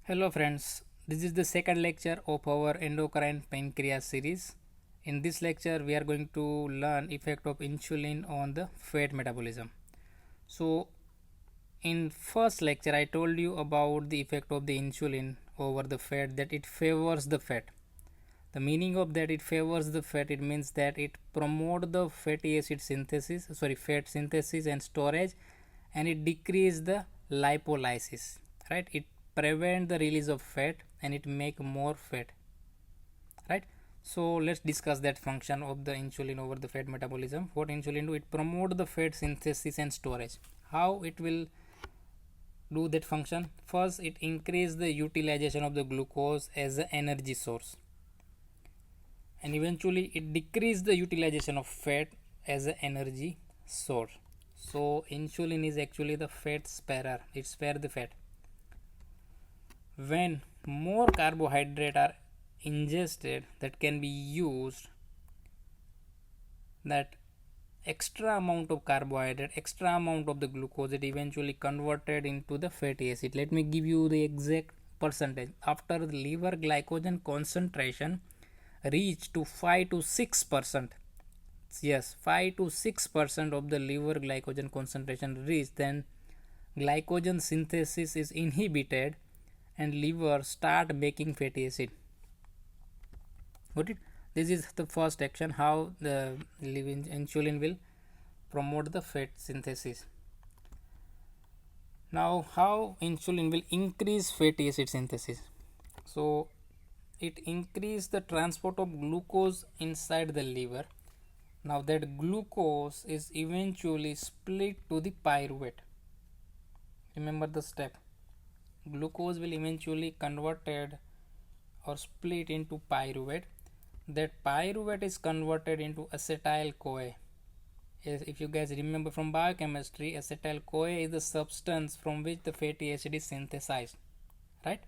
Hello friends, this is the second lecture of our endocrine pancreas series. In this lecture we are going to learn effect of insulin on the fat metabolism. So in first lecture I told you about the effect of the insulin over the fat, that it favors the fat. The meaning of that, it favors the fat, it means that it promote the fatty acid synthesis, fat synthesis and storage, and it decrease the lipolysis, right? It prevent the release of fat and it make more fat, right? So let's discuss that function of the insulin over the fat metabolism. What insulin do? It promote the fat synthesis and storage. How it will do that function? First, it increase the utilization of the glucose as an energy source, and eventually it decrease the utilization of fat as an energy source. So insulin is actually the fat sparer, it spare the fat. When more carbohydrate are ingested that can be used, that extra amount of carbohydrate, extra amount of the glucose, it eventually converted into the fatty acid. Let me give you the exact percentage. After the liver glycogen concentration reach to 5 to 6%, yes, 5 to 6% of the liver glycogen concentration reach, then glycogen synthesis is inhibited and liver start making fatty acid. Got it? This is the first action, how the insulin will promote the fat synthesis. Now how insulin will increase fatty acid synthesis? So it increase the transport of glucose inside the liver. Now that glucose is eventually split to the pyruvate. Remember the step. Glucose will eventually converted or split into pyruvate. That pyruvate is converted into acetyl CoA. If you guys remember from biochemistry, acetyl CoA is the substance from which the fatty acid is synthesized, right?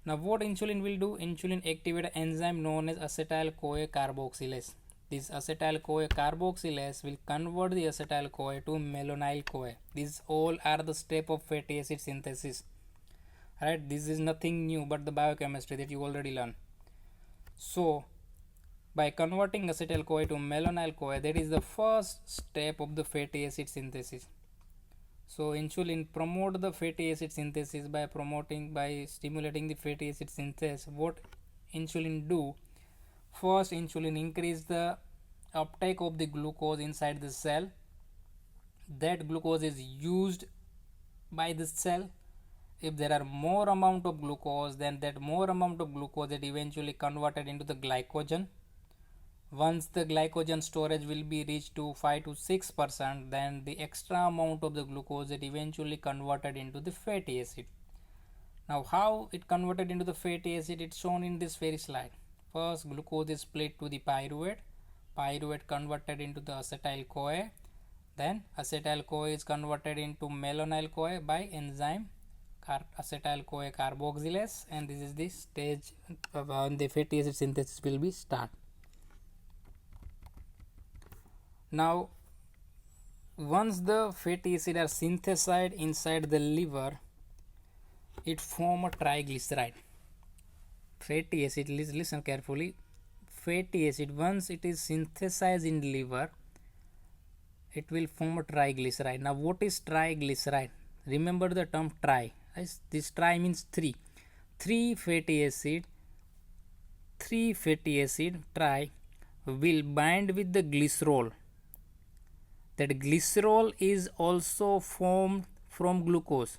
Now what insulin will do? Insulin activate an enzyme known as acetyl CoA carboxylase. This acetyl CoA carboxylase will convert the acetyl CoA to malonyl CoA. These all are the step of fatty acid synthesis, right? This is nothing new but the biochemistry that you already learned. So by converting acetyl CoA to malonyl CoA, that is the first step of the fatty acid synthesis. So insulin promote the fatty acid synthesis by stimulating the fatty acid synthesis. What insulin do? First, insulin increase the uptake of the glucose inside the cell. That glucose is used by the cell. If there are more amount of glucose, then that more amount of glucose is eventually converted into the glycogen. Once the glycogen storage will be reached to 5 to 6%, then the extra amount of the glucose is eventually converted into the fatty acid. Now how it converted into the fatty acid, it's shown in this very slide. First, glucose is split to the pyruvate. Pyruvate converted into the acetyl CoA. Then acetyl CoA is converted into malonyl CoA by enzyme acetyl CoA carboxylase, and this is the stage when the fatty acid synthesis will be start. Now once the fatty acid are synthesized inside the liver, it form a triglyceride. Fatty acid, listen carefully, fatty acid, once it is synthesized in liver, it will form a triglyceride. Now what is triglyceride? Remember the term tri. This tri means three fatty acid tri will bind with the glycerol. That glycerol is also formed from glucose.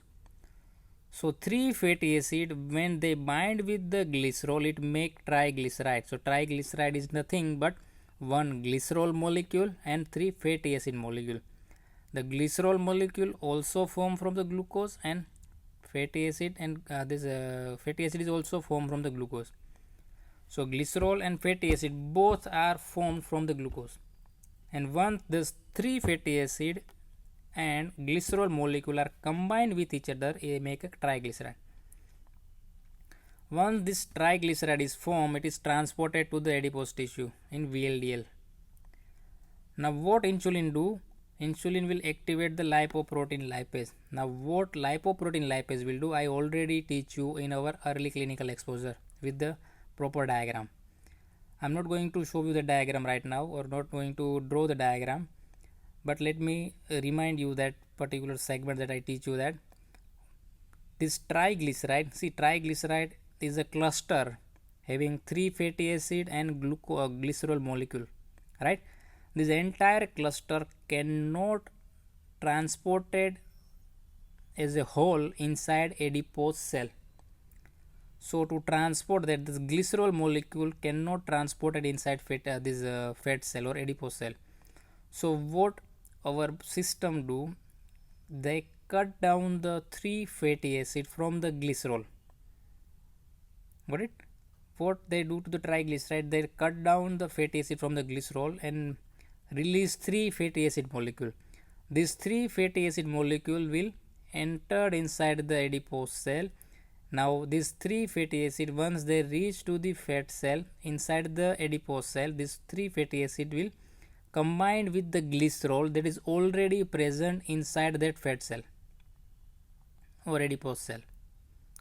So 3 fatty acid, when they bind with the glycerol, it make triglyceride. So triglyceride is nothing but one glycerol molecule and 3 fatty acid molecule. The glycerol molecule also formed from the glucose and fatty acid, and this fatty acid is also formed from the glucose. So glycerol and fatty acid both are formed from the glucose, and once this 3 fatty acid and glycerol molecule are combined with each other, they make a triglyceride. Once this triglyceride is formed, it is transported to the adipose tissue in VLDL. Now what insulin do? insulin will activate the lipoprotein lipase. Now what lipoprotein lipase will do, I already teach you in our early clinical exposure with the proper diagram. I'm not going to show you the diagram right now, or not going to draw the diagram, but let me remind you that particular segment that I teach you, that this triglyceride, see, triglyceride is a cluster having 3 fatty acid and glycerol molecule, right? This entire cluster cannot transported as a whole inside adipose cell. So to transport that, this glycerol molecule cannot transport it inside fat cell or adipose cell. So what our system do, they cut down the 3 fatty acid from the glycerol. Got it? What they do to the triglyceride, they cut down the fatty acid from the glycerol and release 3 fatty acid molecule. This 3 fatty acid molecule will enter inside the adipose cell. Now this 3 fatty acid, once they reach to the fat cell inside the adipose cell, this 3 fatty acid will combine with the glycerol that is already present inside that fat cell or adipose cell.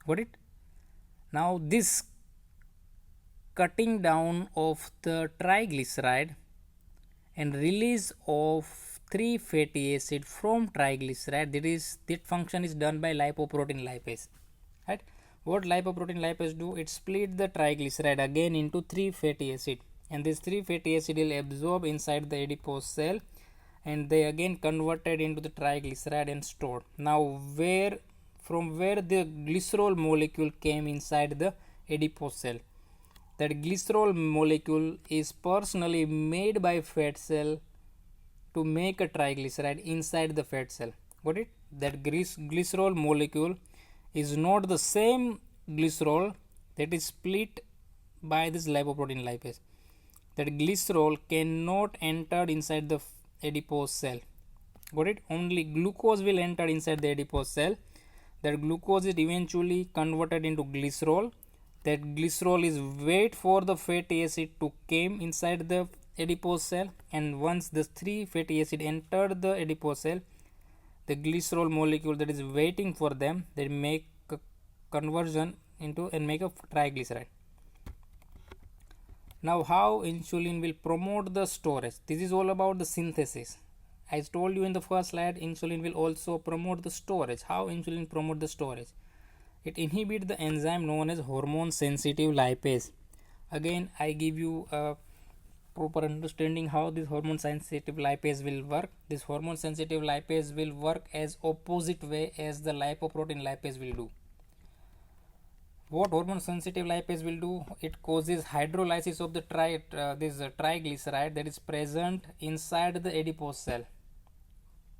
Got it? Now this cutting down of the triglyceride and release of 3 fatty acid from triglyceride, that function is done by lipoprotein lipase, right? What lipoprotein lipase do, it split the triglyceride again into 3 fatty acid, and this 3 fatty acid will absorb inside the adipose cell, and they again converted into the triglyceride and stored. Now from where the glycerol molecule came inside the adipose cell, that glycerol molecule is personally made by fat cell to make a triglyceride inside the fat cell. Got it? That glycerol molecule is not the same glycerol that is split by this lipoprotein lipase. That glycerol cannot enter inside the adipose cell. Got it? Only glucose will enter inside the adipose cell. That glucose is eventually converted into glycerol. That glycerol is wait for the fatty acid to came inside the adipose cell, and once the 3 fatty acid entered the adipose cell, the glycerol molecule that is waiting for them, they make a conversion into and make a triglyceride. Now how insulin will promote the storage? This is all about the synthesis. I told you in the first slide, insulin will also promote the storage. How insulin promote the storage? It inhibits the enzyme known as hormone sensitive lipase. Again, I give you a proper understanding how this hormone sensitive lipase will work. This hormone sensitive lipase will work as opposite way as the lipoprotein lipase will do. What hormone sensitive lipase will do? It causes hydrolysis of the triglyceride that is present inside the adipose cell.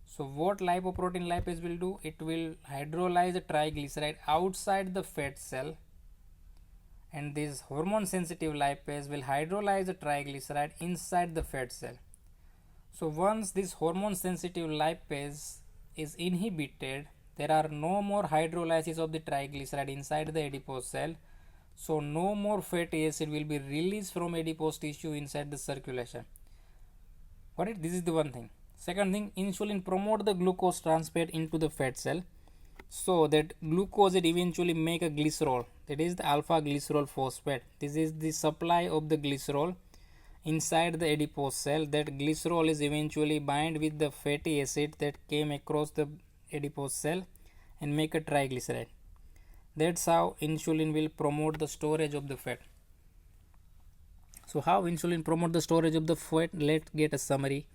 So what lipoprotein lipase will do? It will hydrolyze the triglyceride outside the fat cell, and this hormone sensitive lipase will hydrolyze the triglyceride inside the fat cell. So once this hormone sensitive lipase is inhibited, there are no more hydrolysis of the triglyceride inside the adipose cell. So no more fatty acid will be released from adipose tissue inside the circulation. Got it? This is the one thing. Second thing, insulin promote the glucose transfer into the fat cell, so that glucose it eventually make a glycerol, that is the alpha glycerol phosphate. This is the supply of the glycerol inside the adipose cell. That glycerol is eventually bind with the fatty acid that came across the adipose cell and make a triglyceride. That's how insulin will promote the storage of the fat. So how insulin promote the storage of the fat? Let's get a summary.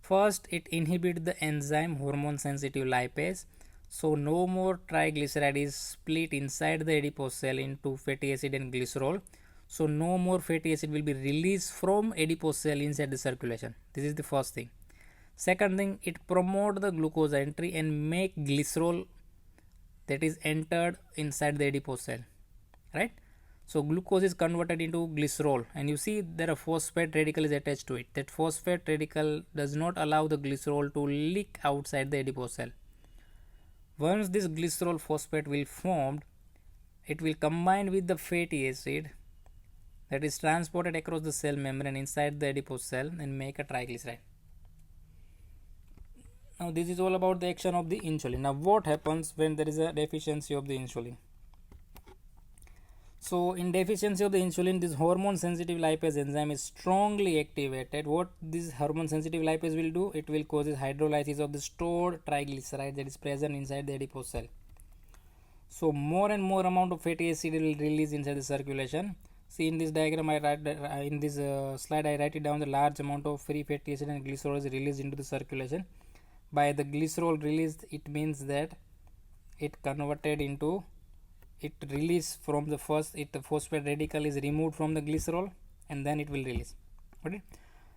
First, it inhibits the enzyme hormone sensitive lipase. So no more triglyceride is split inside the adipose cell into fatty acid and glycerol. So no more fatty acid will be released from adipose cell inside the circulation. This is the first thing. Second thing, it promote the glucose entry and make glycerol that is entered inside the adipose cell, right? So glucose is converted into glycerol, and you see there a phosphate radical is attached to it. That phosphate radical does not allow the glycerol to leak outside the adipose cell. Once this glycerol phosphate will formed, it will combine with the fatty acid that is transported across the cell membrane inside the adipose cell and make a triglyceride. Now this is all about the action of the insulin. Now what happens when there is a deficiency of the insulin? So in deficiency of the insulin, this hormone sensitive lipase enzyme is strongly activated. What this hormone sensitive lipase will do? It will cause hydrolysis of the stored triglyceride that is present inside the adipose cell. So more and more amount of fatty acid will release inside the circulation. See in this diagram, I write in this slide I write it down. The large amount of free fatty acid and glycerol is released into the circulation. By the glycerol released, it means that it converted into, it release from the first, the phosphate radical is removed from the glycerol and then it will release. Okay.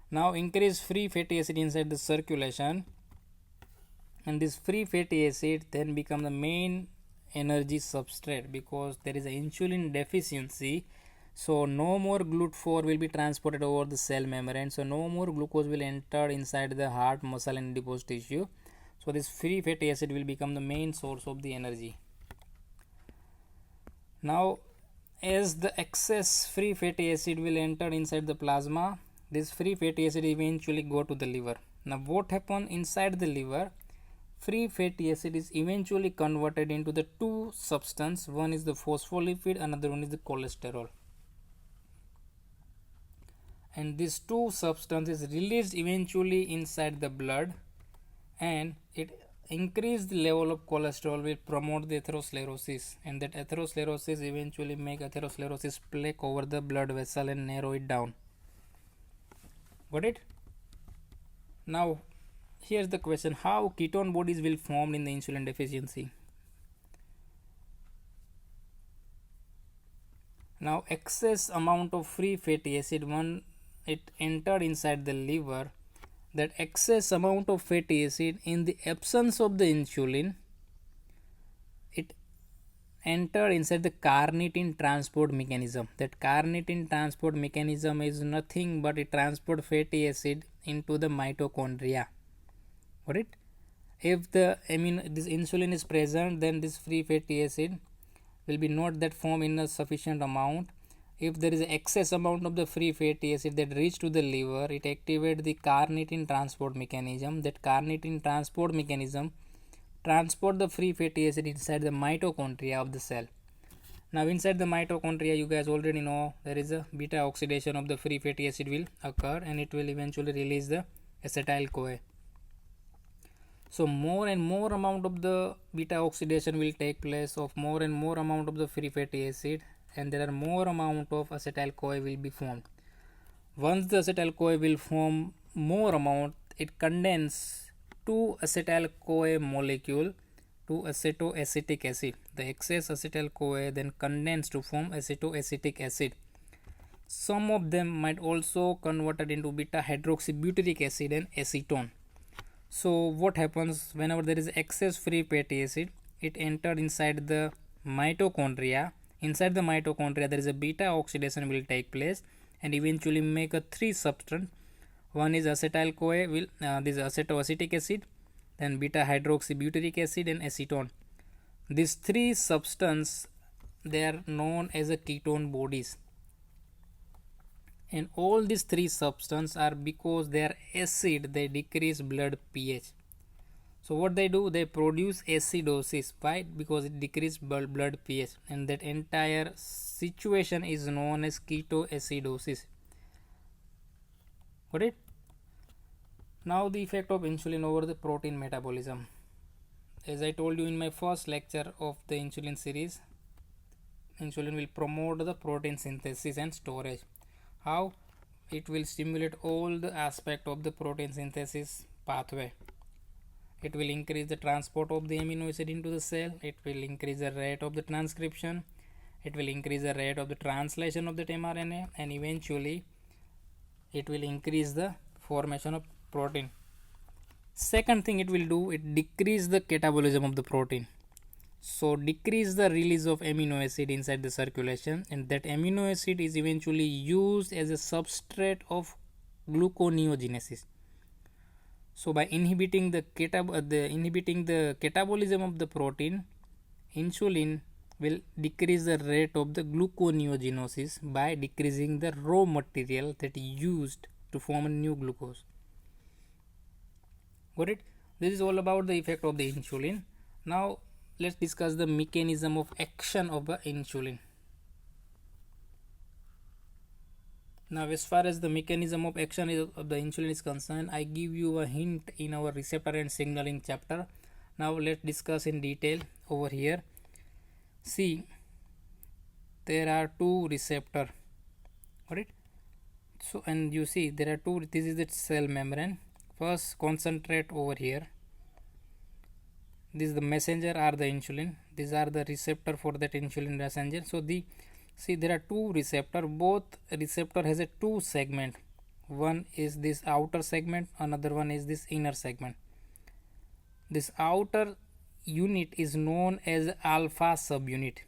Now increase free fatty acid inside the circulation, and this free fatty acid then become the main energy substrate because there is an insulin deficiency. So no more GLUT4 will be transported over the cell membrane, so no more glucose will enter inside the heart, muscle and adipose tissue. So this free fatty acid will become the main source of the energy. Now as the excess free fatty acid will enter inside the plasma, this free fatty acid eventually go to the liver. Now what happen inside the liver? Free fatty acid is eventually converted into the two substance. One is the phospholipid, another one is the cholesterol. And these two substances released eventually inside the blood, and it increase the level of cholesterol will promote the atherosclerosis, and that atherosclerosis eventually make atherosclerosis plaque over the blood vessel and narrow it down. Got it? Now here's the question: how ketone bodies will form in the insulin deficiency? Now excess amount of free fatty acid, when it entered inside the liver, that excess amount of fatty acid in the absence of the insulin, it entered inside the carnitine transport mechanism. That carnitine transport mechanism is nothing but it transport fatty acid into the mitochondria. Got it? If the this insulin is present, then this free fatty acid will be not that formed in a sufficient amount. If there is an excess amount of the free fatty acid that reach to the liver, it activate the carnitine transport mechanism. That carnitine transport mechanism transport the free fatty acid inside the mitochondria of the cell. Now inside the mitochondria, you guys already know there is a beta oxidation of the free fatty acid will occur, and it will eventually release the acetyl CoA. So more and more amount of the beta oxidation will take place of more and more amount of the free fatty acid, and there are more amount of acetyl CoA will be formed. Once the acetyl CoA will form more amount, it condense two acetyl CoA molecule to acetoacetic acid. The excess acetyl CoA then condense to form acetoacetic acid. Some of them might also converted into beta hydroxybutyric acid and acetone. So what happens whenever there is excess free fatty acid? It entered inside the mitochondria. Inside the mitochondria, there is a beta oxidation will take place and eventually make a three substance. One is acetyl CoA, will this acetoacetic acid, then beta hydroxybutyric acid and acetone. These three substance, they are known as a ketone bodies. And all these three substances are because they are acid, they decrease blood pH. So what they do, they produce acidosis. Why? Because it decreases blood pH, and that entire situation is known as ketoacidosis. Got it? Now the effect of insulin over the protein metabolism. As I told you in my first lecture of the insulin series, insulin will promote the protein synthesis and storage. How? It will stimulate all the aspect of the protein synthesis pathway. It will increase the transport of the amino acid into the cell. It will increase the rate of the transcription. It will increase the rate of the translation of that mRNA, and eventually it will increase the formation of protein. Second thing it will do, it decrease the catabolism of the protein. So decrease the release of amino acid inside the circulation, and that amino acid is eventually used as a substrate of gluconeogenesis. So by inhibiting the catabolism of the protein, insulin will decrease the rate of the gluconeogenesis by decreasing the raw material that is used to form a new glucose. Got it? This is all about the effect of the insulin. Now let's discuss the mechanism of action of the insulin. Now, as far as the mechanism of action of the insulin is concerned, I give you a hint in our receptor and signaling chapter. Now let's discuss in detail over here. See, there are two receptor, alright. So, and you see there are two. This is the cell membrane. First, concentrate over here. This is the messenger or the insulin. These are the receptor for that insulin messenger. So see there are two receptor. Both receptor has a two segment. One is this outer segment, another one is this inner segment. This outer unit is known as alpha subunit,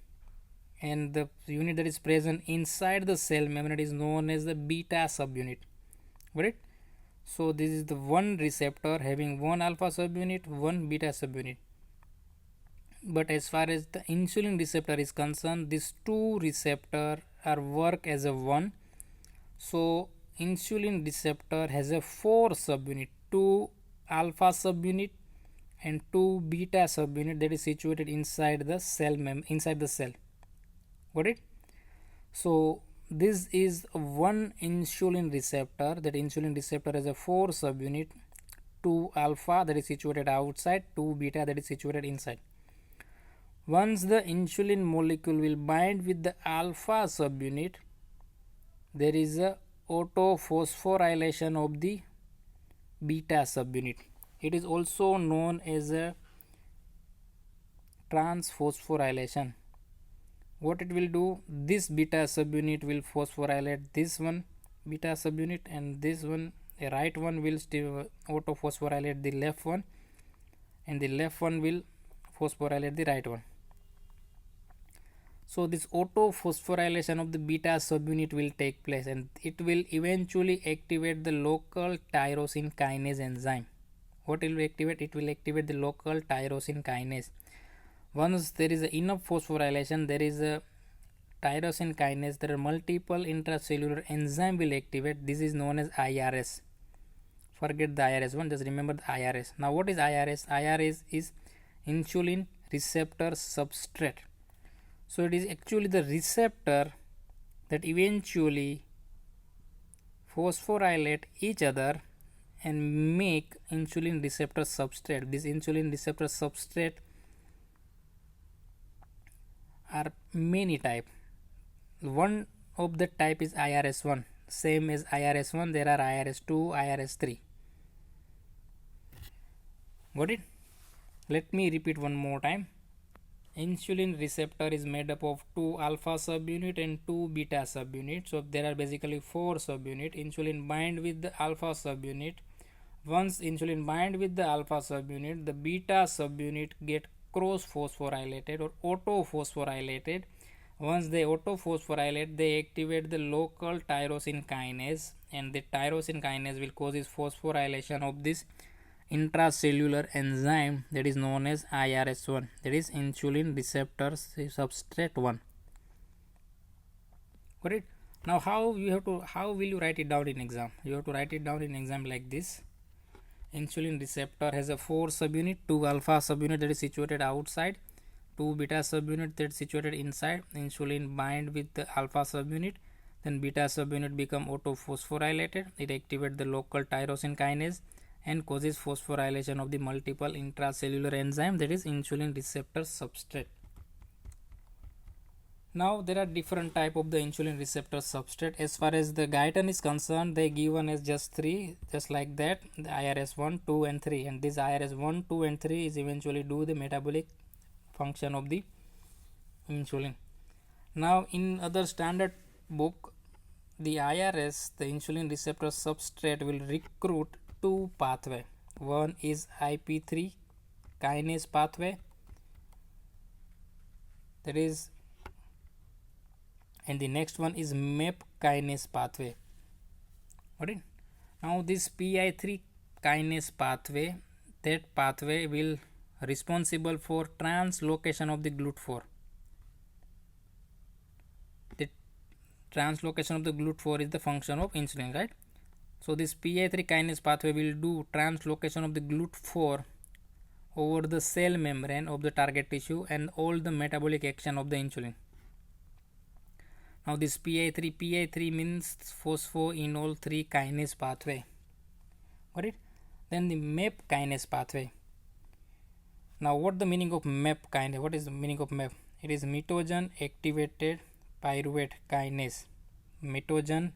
and the unit that is present inside the cell membrane is known as the beta subunit, right? So this is the one receptor having one alpha subunit, one beta subunit. But as far as the insulin receptor is concerned, these two receptor are work as a one. So insulin receptor has a four subunit, two alpha subunit and two beta subunit that is situated inside the cell inside the cell. Got it? So this is one insulin receptor. That insulin receptor has a four subunit, two alpha that is situated outside, two beta that is situated inside. Once the insulin molecule will bind with the alpha subunit, there is a autophosphorylation of the beta subunit. It is also known as a transphosphorylation. What it will do, this beta subunit will phosphorylate this one beta subunit, and this one, the right one, will still autophosphorylate the left one, and the left one will phosphorylate the right one. So this autophosphorylation of the beta subunit will take place, and it will eventually activate the local tyrosine kinase enzyme. What it will activate? It will activate the local tyrosine kinase. Once there is enough phosphorylation, there is a tyrosine kinase, there are multiple intracellular enzyme will activate. This is known as IRS. Forget the IRS one, just remember the IRS. Now what is IRS? IRS is insulin receptor substrate. So it is actually the receptor that eventually phosphorylate each other and make insulin receptor substrate. This insulin receptor substrate are many type. One of the type is IRS1. Same as IRS1, there are IRS2, IRS3. Got it? Let me repeat one more time. Insulin receptor is made up of two alpha subunit and two beta subunit. So there are basically four subunit. Insulin bind with the alpha subunit. Once insulin bind with the alpha subunit, the beta subunit get cross phosphorylated or auto phosphorylated. Once they auto phosphorylate, they activate the local tyrosine kinase, and the tyrosine kinase will cause phosphorylation of this intracellular enzyme that is known as IRS1, that is insulin receptor substrate 1. Got it? Now how will you write it down in exam? You have to write it down in exam like this. Insulin receptor has a four subunit, two alpha subunit that is situated outside, two beta subunit that is situated inside. Insulin bind with the alpha subunit, then beta subunit become autophosphorylated. It activates the local tyrosine kinase and causes phosphorylation of the multiple intracellular enzyme, that is insulin receptor substrate. Now there are different type of the insulin receptor substrate. As far as the Guyton is concerned, they given as just three, just like that, the IRS1, 2 and 3, and this IRS1, 2 and 3 is eventually do the metabolic function of the insulin. Now in other standard book, the IRS, the insulin receptor substrate, will recruit two pathway. One is IP3 kinase pathway, that is, and the next one is MEP kinase pathway. Got it? Now this PI3 kinase pathway, that pathway will responsible for translocation of the GLUT4. The translocation of the GLUT4 is the function of insulin, right? So this PI3 kinase pathway will do translocation of the GLUT4 over the cell membrane of the target tissue and all the metabolic action of the insulin. Now this PI3 means phosphoenol 3 kinase pathway. Got it? Then the MEP kinase pathway. Now what the meaning of MEP kinase? What is the meaning of MEP? It is mitogen activated pyruvate kinase. Mitogen,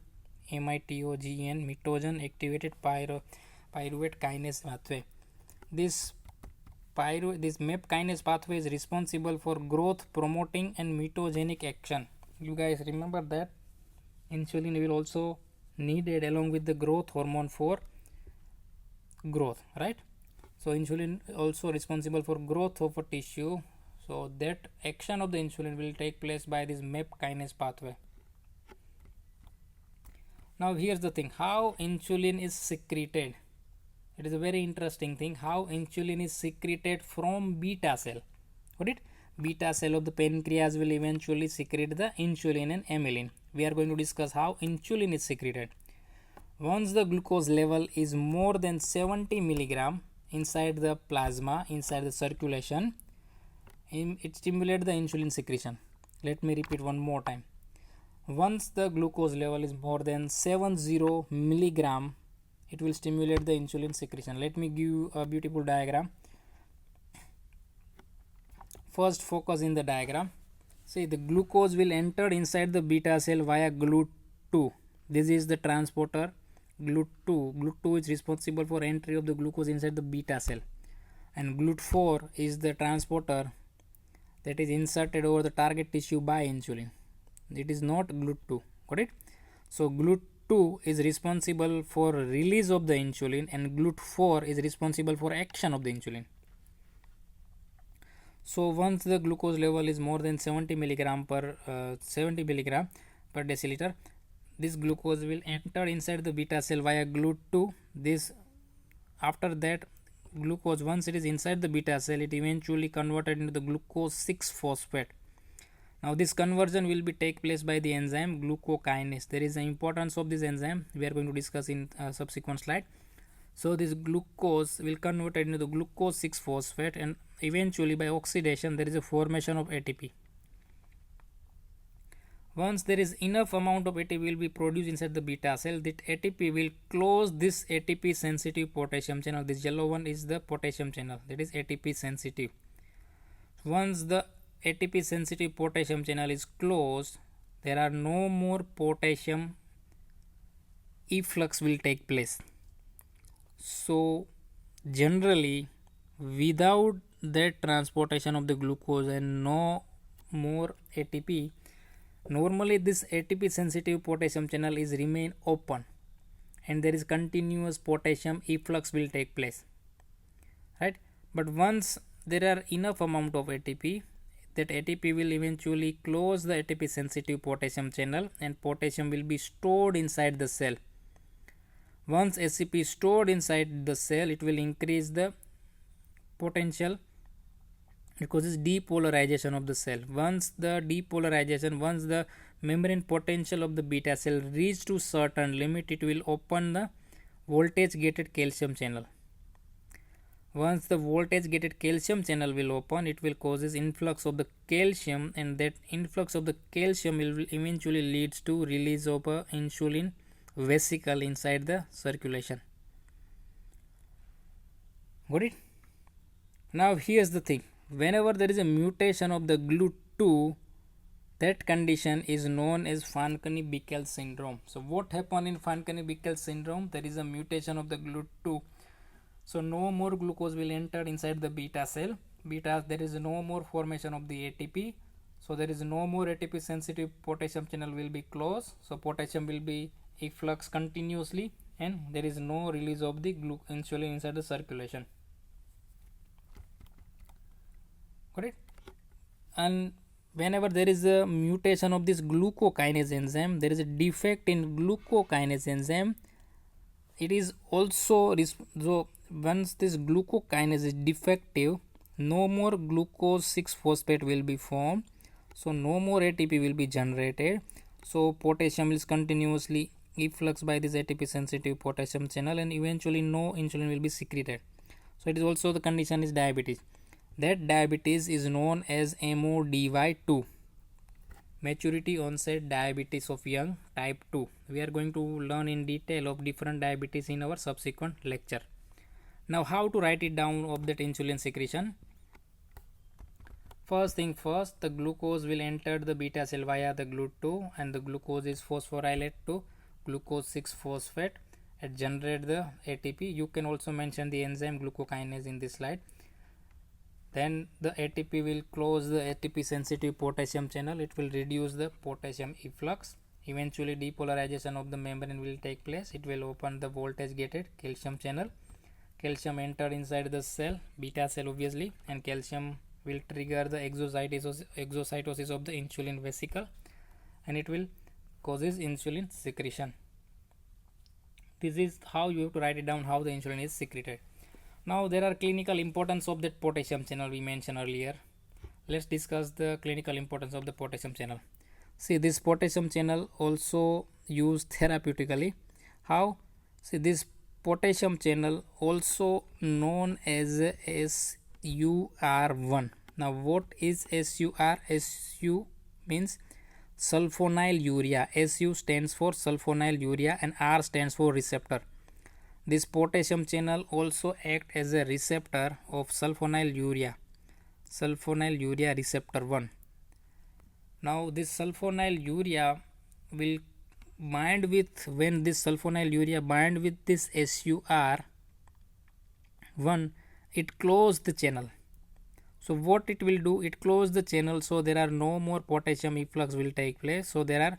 MITOGEN, mitogen activated pyruvate kinase pathway. This MEP kinase pathway is responsible for growth promoting and mitogenic action. You guys remember that insulin will also needed along with the growth hormone for growth, right? So insulin also responsible for growth of a tissue, so that action of the insulin will take place by this MEP kinase pathway. Now here's the thing, how insulin is secreted. It is a very interesting thing, how insulin is secreted from beta cell. Got it? Beta cell of the pancreas will eventually secrete the insulin and amylin. We are going to discuss how insulin is secreted. Once the glucose level is more than 70 milligram inside the plasma, inside the circulation, it stimulates the insulin secretion. Let me repeat one more time. Once the glucose level is more than 70 milligram, it will stimulate the insulin secretion. Let me give you a beautiful diagram. First, focus in the diagram. See, the glucose will enter inside the beta cell via GLUT2. This is the transporter GLUT2. GLUT2 is responsible for entry of the glucose inside the beta cell, and GLUT4 is the transporter that is inserted over the target tissue by insulin. It is not GLUT2. Got it? So GLUT2 is responsible for release of the insulin, and GLUT4 is responsible for action of the insulin. So once the glucose level is more than 70 milligram per deciliter, this glucose will enter inside the beta cell via GLUT2. After that, glucose, once it is inside the beta cell, it eventually converted into the glucose 6-phosphate. Now this conversion will be take place by the enzyme glucokinase. There is the importance of this enzyme we are going to discuss in subsequent slide. So this glucose will convert into the glucose 6-phosphate, and eventually by oxidation there is a formation of ATP. Once there is enough amount of ATP will be produced inside the beta cell, that ATP will close this ATP sensitive potassium channel. This yellow one is the potassium channel, that is ATP sensitive. Once the ATP sensitive potassium channel is closed, there are no more potassium efflux will take place. So generally, without that transportation of the glucose and no more ATP, normally this ATP sensitive potassium channel is remain open, and there is continuous potassium efflux will take place, right? But once there are enough amount of ATP, that ATP will eventually close the ATP sensitive potassium channel, and potassium will be stored inside the cell. Once ACP is stored inside the cell, it will increase the potential. It causes depolarization of the cell. Once the membrane potential of the beta cell reach to certain limit, it will open the voltage gated calcium channel. Once the voltage gated calcium channel will open, it will causes influx of the calcium, and that influx of the calcium will eventually leads to release of a insulin vesicle inside the circulation. Got it? Now here's the thing, whenever there is a mutation of the GLUT2, that condition is known as Fanconi-Bickel syndrome. So what happened in Fanconi-Bickel syndrome? There is a mutation of the GLUT2. So no more glucose will enter inside the beta cell. There is no more formation of the ATP. So there is no more ATP sensitive potassium channel will be closed. So potassium will be efflux continuously, and there is no release of the insulin inside the circulation. Got it? And whenever there is a mutation of this glucokinase enzyme, there is a defect in glucokinase enzyme. It is also so once this glucokinase is defective, no more glucose 6-phosphate will be formed, so no more ATP will be generated. So potassium is continuously efflux by this ATP sensitive potassium channel, and eventually no insulin will be secreted. So it is also the condition is diabetes. That diabetes is known as MODY2, maturity onset diabetes of young type 2. We are going to learn in detail of different diabetes in our subsequent lecture. Now how to write it down of that insulin secretion? First thing first, the glucose will enter the beta cell via the GLUT2, and the glucose is phosphorylate to glucose 6-phosphate and generate the ATP. You can also mention the enzyme glucokinase in this slide. Then the ATP will close the ATP sensitive potassium channel. It will reduce the potassium efflux. Eventually depolarization of the membrane will take place. It will open the voltage gated calcium channel. Calcium enter inside the cell, beta cell obviously, and calcium will trigger the exocytosis of the insulin vesicle, and it will causes insulin secretion. This is how you have to write it down, how the insulin is secreted. Now there are clinical importance of that potassium channel we mentioned earlier. Let's discuss the clinical importance of the potassium channel. See, this potassium channel also used therapeutically. How? See, this potassium channel also known as SUR1. Now what is SUR? SU means sulfonylurea. SU stands for sulfonylurea and R stands for receptor. This potassium channel also act as a receptor of sulfonylurea receptor 1. Now this sulfonylurea will bind with, when this sulfonylurea bind with this SUR1, it close the channel. So what it will do, it close the channel, so there are no more potassium efflux will take place. So there are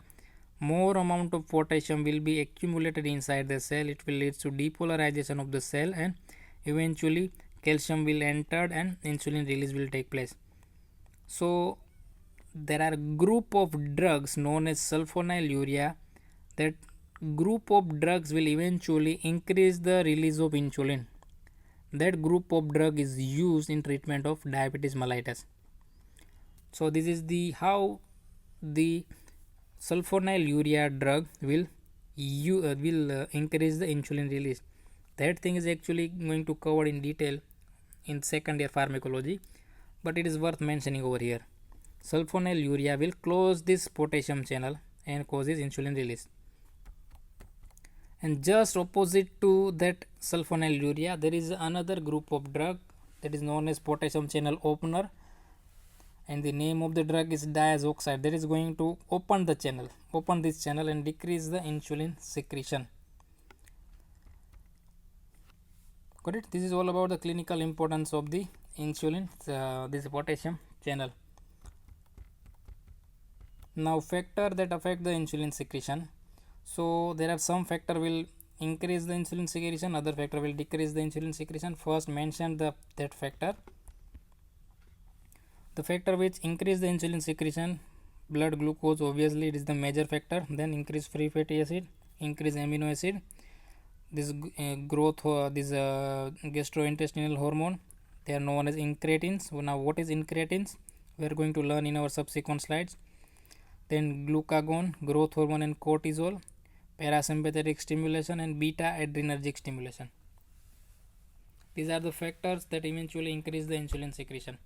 more amount of potassium will be accumulated inside the cell. It will lead to depolarization of the cell, and eventually calcium will enter and insulin release will take place. So there are group of drugs known as sulfonylurea. That group of drugs will eventually increase the release of insulin. That group of drug is used in treatment of diabetes mellitus. So this is the how the sulfonylurea drug will increase the insulin release. That thing is actually going to cover in detail in second year pharmacology, but it is worth mentioning over here. Sulfonylurea will close this potassium channel and causes insulin release. And just opposite to that sulfonylurea, there is another group of drug that is known as potassium channel opener, and the name of the drug is diazoxide. That is going to open this channel and decrease the insulin secretion. Got it? This is all about the clinical importance of the insulin, this potassium channel. Now factor that affect the insulin secretion. So there are some factor will increase the insulin secretion, other factor will decrease the insulin secretion. First mention that factor. The factor which increase the insulin secretion, blood glucose, obviously it is the major factor. Then increase free fatty acid, increase amino acid, this gastrointestinal hormone, they are known as incretins. So now what is incretins? We are going to learn in our subsequent slides. Then glucagon, growth hormone, and cortisol, parasympathetic stimulation, and beta adrenergic stimulation. These are the factors that eventually increase the insulin secretion.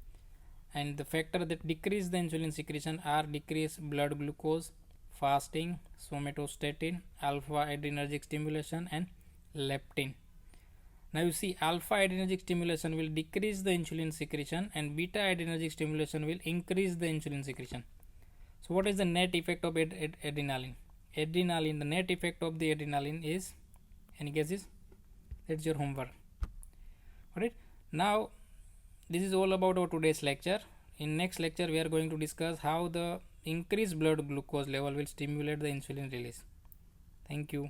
And the factor that decrease the insulin secretion are decreased blood glucose, fasting, somatostatin, alpha adrenergic stimulation, and leptin. Now you see, alpha adrenergic stimulation will decrease the insulin secretion and beta adrenergic stimulation will increase the insulin secretion. So what is the net effect of adrenaline? The net effect of the adrenaline is, any guesses? That's your homework. Alright, now this is all about our today's lecture. In next lecture we are going to discuss how the increased blood glucose level will stimulate the insulin release. Thank you.